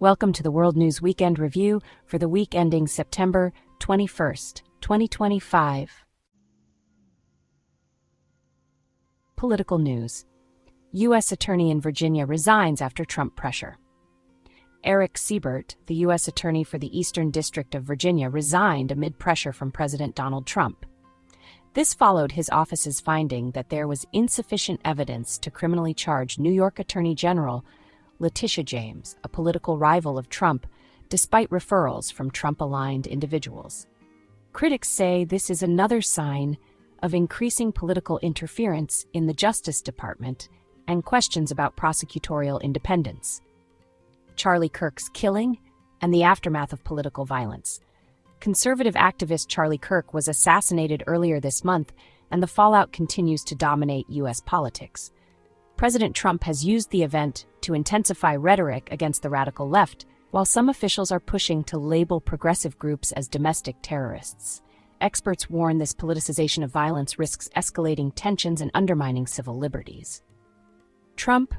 Welcome to the World News Weekend Review for the week ending September 21st, 2025. Political news. U.S. Attorney in Virginia resigns after Trump pressure. Eric Siebert, the U.S. Attorney for the Eastern District of Virginia, resigned amid pressure from President Donald Trump. This followed his office's finding that there was insufficient evidence to criminally charge New York Attorney General Letitia James, a political rival of Trump, despite referrals from Trump-aligned individuals. Critics say this is another sign of increasing political interference in the Justice Department and questions about prosecutorial independence. Charlie Kirk's killing and the aftermath of political violence. Conservative activist Charlie Kirk was assassinated earlier this month, and the fallout continues to dominate U.S. politics. President Trump has used the event to intensify rhetoric against the radical left, while some officials are pushing to label progressive groups as domestic terrorists. Experts warn this politicization of violence risks escalating tensions and undermining civil liberties. Trump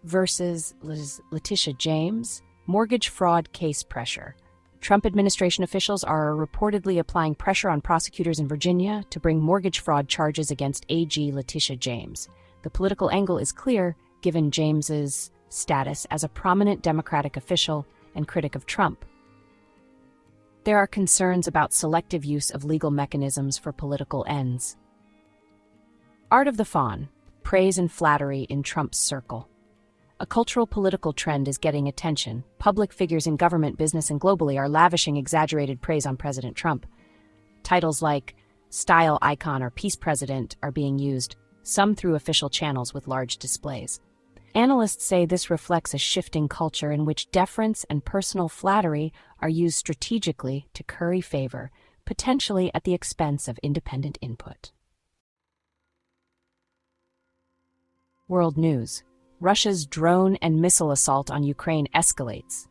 versus Letitia James, mortgage fraud case pressure. Trump administration officials are reportedly applying pressure on prosecutors in Virginia to bring mortgage fraud charges against AG Letitia James. The political angle is clear, given James's status as a prominent Democratic official and critic of Trump. There are concerns about selective use of legal mechanisms for political ends. Art of the Fawn, praise and flattery in Trump's circle. A cultural political trend is getting attention. Public figures in government, business, and globally are lavishing exaggerated praise on President Trump. Titles like style icon or peace president are being used, some through official channels with large displays. Analysts say this reflects a shifting culture in which deference and personal flattery are used strategically to curry favor, potentially at the expense of independent input. World news. Russia's drone and missile assault on Ukraine escalates.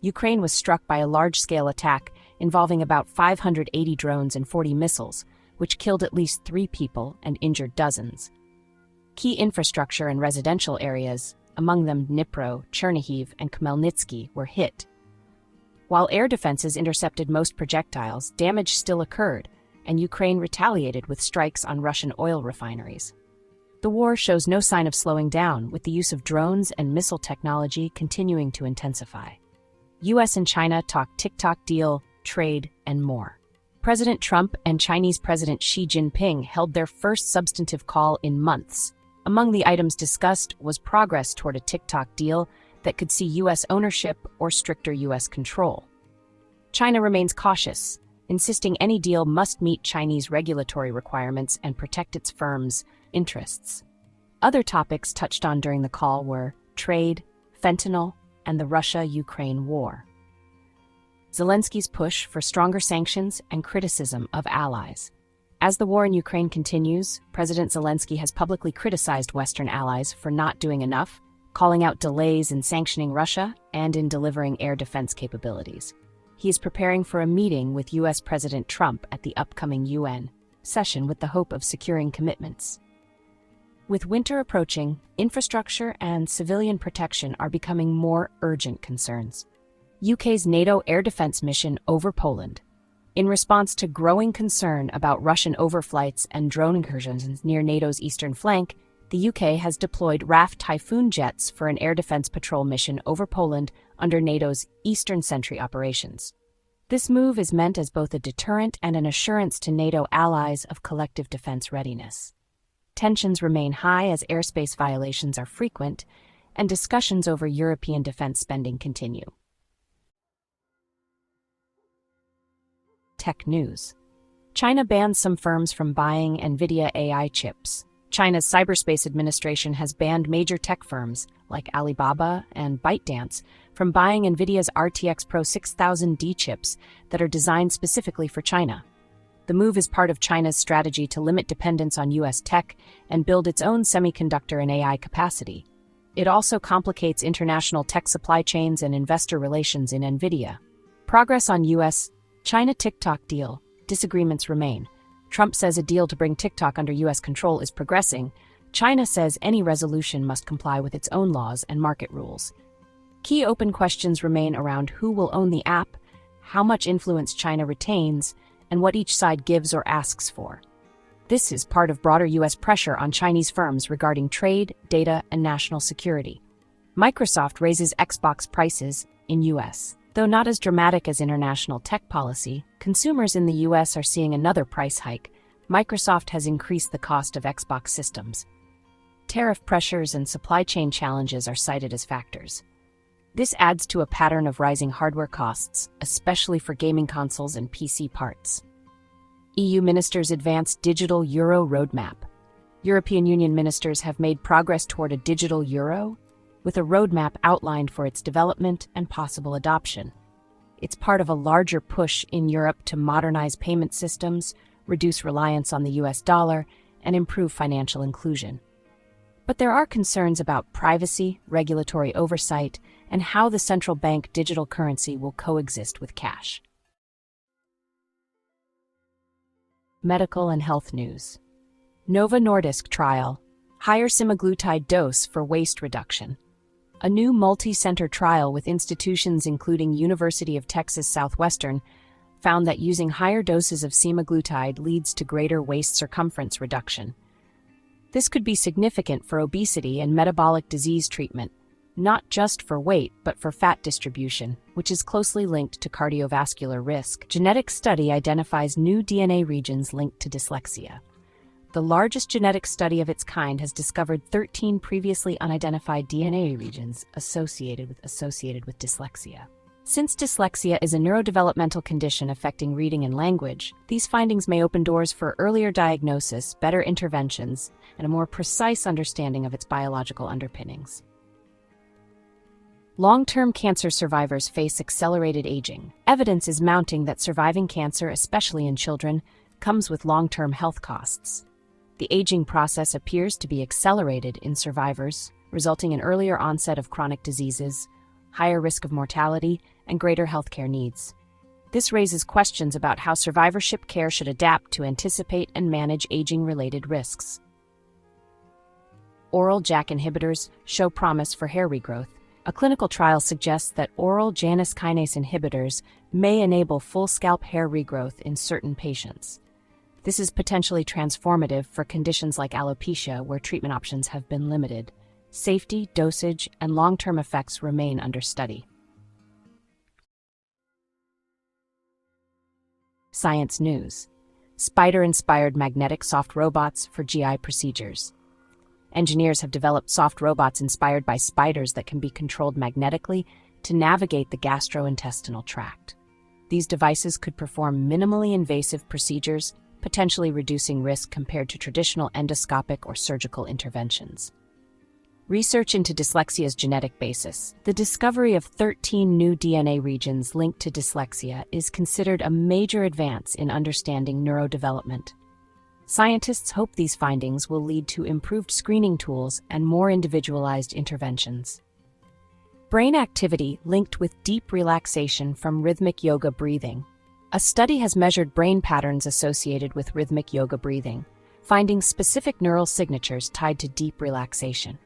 Ukraine was struck by a large-scale attack involving about 580 drones and 40 missiles, which killed at least 3 people and injured dozens. Key infrastructure and residential areas, among them Dnipro, Chernihiv, and Khmelnytsky, were hit. While air defenses intercepted most projectiles, damage still occurred, and Ukraine retaliated with strikes on Russian oil refineries. The war shows no sign of slowing down, with the use of drones and missile technology continuing to intensify. U.S. and China talk TikTok deal, trade, and more. President Trump and Chinese President Xi Jinping held their first substantive call in months. Among the items discussed was progress toward a TikTok deal that could see U.S. ownership or stricter U.S. control. China remains cautious, insisting any deal must meet Chinese regulatory requirements and protect its firms' interests. Other topics touched on during the call were trade, fentanyl, and the Russia-Ukraine war. Zelensky's push for stronger sanctions and criticism of allies. As the war in Ukraine continues, President Zelensky has publicly criticized Western allies for not doing enough, calling out delays in sanctioning Russia and in delivering air defense capabilities. He is preparing for a meeting with U.S. President Trump at the upcoming UN session with the hope of securing commitments. With winter approaching, infrastructure and civilian protection are becoming more urgent concerns. UK's NATO air defense mission over Poland. In response to growing concern about Russian overflights and drone incursions near NATO's eastern flank, the UK has deployed RAF Typhoon jets for an air defense patrol mission over Poland under NATO's Eastern Sentry operations. This move is meant as both a deterrent and an assurance to NATO allies of collective defense readiness. Tensions remain high as airspace violations are frequent, and discussions over European defense spending continue. Tech news. China bans some firms from buying NVIDIA AI chips. China's Cyberspace Administration has banned major tech firms, like Alibaba and ByteDance, from buying NVIDIA's RTX Pro 6000D chips that are designed specifically for China. The move is part of China's strategy to limit dependence on U.S. tech and build its own semiconductor and AI capacity. It also complicates international tech supply chains and investor relations in NVIDIA. Progress on U.S.-China TikTok deal. Disagreements remain. Trump says a deal to bring TikTok under U.S. control is progressing. China says any resolution must comply with its own laws and market rules. Key open questions remain around who will own the app, how much influence China retains, and what each side gives or asks for. This is part of broader U.S. pressure on Chinese firms regarding trade, data, and national security. Microsoft raises Xbox prices in U.S. Though not as dramatic as international tech policy, consumers in the U.S. are seeing another price hike. Microsoft has increased the cost of Xbox systems. Tariff pressures and supply chain challenges are cited as factors. This adds to a pattern of rising hardware costs, especially for gaming consoles and PC parts. EU ministers advance digital euro roadmap. European Union ministers have made progress toward a digital euro, with a roadmap outlined for its development and possible adoption. It's part of a larger push in Europe to modernize payment systems, reduce reliance on the US dollar, and improve financial inclusion. But there are concerns about privacy, regulatory oversight, and how the central bank digital currency will coexist with cash. Medical and health news. Novo Nordisk trial, higher semaglutide dose for waist reduction. A new multi-center trial with institutions including University of Texas Southwestern found that using higher doses of semaglutide leads to greater waist circumference reduction. This could be significant for obesity and metabolic disease treatment, not just for weight but for fat distribution, which is closely linked to cardiovascular risk. Genetic study identifies new DNA regions linked to dyslexia. The largest genetic study of its kind has discovered 13 previously unidentified DNA regions associated with dyslexia. Since dyslexia is a neurodevelopmental condition affecting reading and language, these findings may open doors for earlier diagnosis, better interventions, and a more precise understanding of its biological underpinnings. Long-term cancer survivors face accelerated aging. Evidence is mounting that surviving cancer, especially in children, comes with long-term health costs. The aging process appears to be accelerated in survivors, resulting in earlier onset of chronic diseases, higher risk of mortality, and greater healthcare needs. This raises questions about how survivorship care should adapt to anticipate and manage aging-related risks. Oral JAK inhibitors show promise for hair regrowth. A clinical trial suggests that oral Janus kinase inhibitors may enable full scalp hair regrowth in certain patients. This is potentially transformative for conditions like alopecia, where treatment options have been limited. Safety, dosage, and long-term effects remain under study. Science news. Spider-inspired magnetic soft robots for GI procedures. Engineers have developed soft robots inspired by spiders that can be controlled magnetically to navigate the gastrointestinal tract. These devices could perform minimally invasive procedures, potentially reducing risk compared to traditional endoscopic or surgical interventions. Research into dyslexia's genetic basis. The discovery of 13 new DNA regions linked to dyslexia is considered a major advance in understanding neurodevelopment. Scientists hope these findings will lead to improved screening tools and more individualized interventions. Brain activity linked with deep relaxation from rhythmic yoga breathing. A study has measured brain patterns associated with rhythmic yoga breathing, finding specific neural signatures tied to deep relaxation.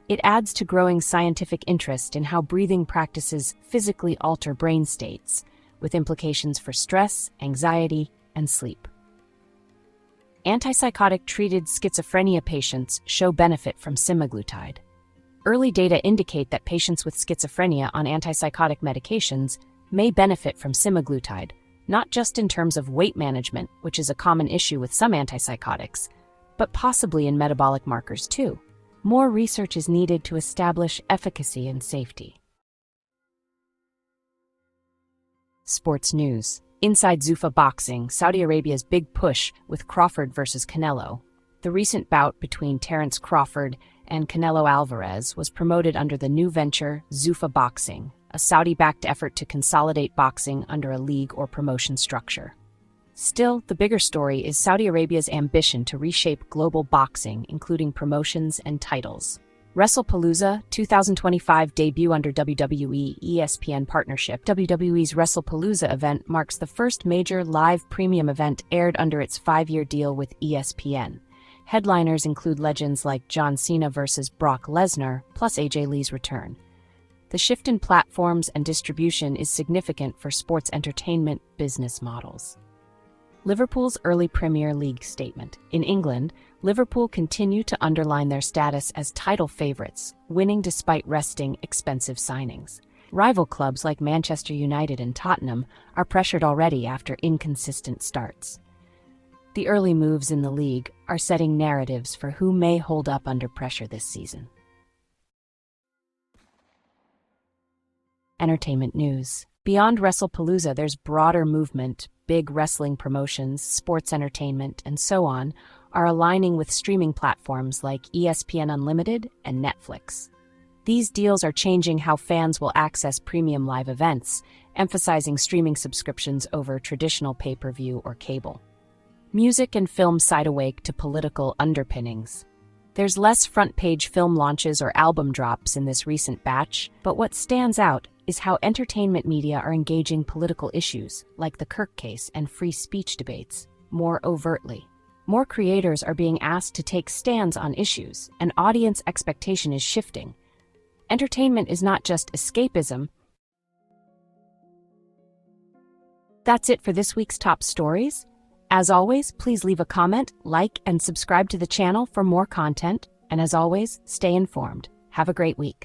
It adds to growing scientific interest in how breathing practices physically alter brain states, with implications for stress, anxiety, and sleep. Antipsychotic-treated schizophrenia patients show benefit from semaglutide. Early data indicate that patients with schizophrenia on antipsychotic medications may benefit from semaglutide, not just in terms of weight management, which is a common issue with some antipsychotics, but possibly in metabolic markers too. More research is needed to establish efficacy and safety. Sports news. Inside Zuffa Boxing, Saudi Arabia's big push with Crawford versus Canelo. The recent bout between Terence Crawford and Canelo Alvarez was promoted under the new venture Zuffa Boxing, a Saudi-backed effort to consolidate boxing under a league or promotion structure. Still, the bigger story is Saudi Arabia's ambition to reshape global boxing, including promotions and titles. WrestlePalooza 2025 debut under WWE ESPN partnership. WWE's WrestlePalooza event marks the first major live premium event aired under its 5-year deal with ESPN. Headliners include legends like John Cena versus Brock Lesnar, plus AJ Lee's return. The shift in platforms and distribution is significant for sports entertainment business models. Liverpool's early Premier League statement. In England, Liverpool continue to underline their status as title favourites, winning despite resting expensive signings. Rival clubs like Manchester United and Tottenham are pressured already after inconsistent starts. The early moves in the league are setting narratives for who may hold up under pressure this season. Entertainment news. Beyond WrestlePalooza, there's broader movement. Big wrestling promotions, sports entertainment, and so on are aligning with streaming platforms like ESPN Unlimited and Netflix. These deals are changing how fans will access premium live events, emphasizing streaming subscriptions over traditional pay-per-view or cable. Music and film side awake to political underpinnings. There's less front-page film launches or album drops in this recent batch, but what stands out is how entertainment media are engaging political issues, like the Kirk case and free speech debates, more overtly. More creators are being asked to take stands on issues, and audience expectation is shifting. Entertainment is not just escapism. That's it for this week's top stories. As always, please leave a comment, like, and subscribe to the channel for more content. And as always, stay informed. Have a great week.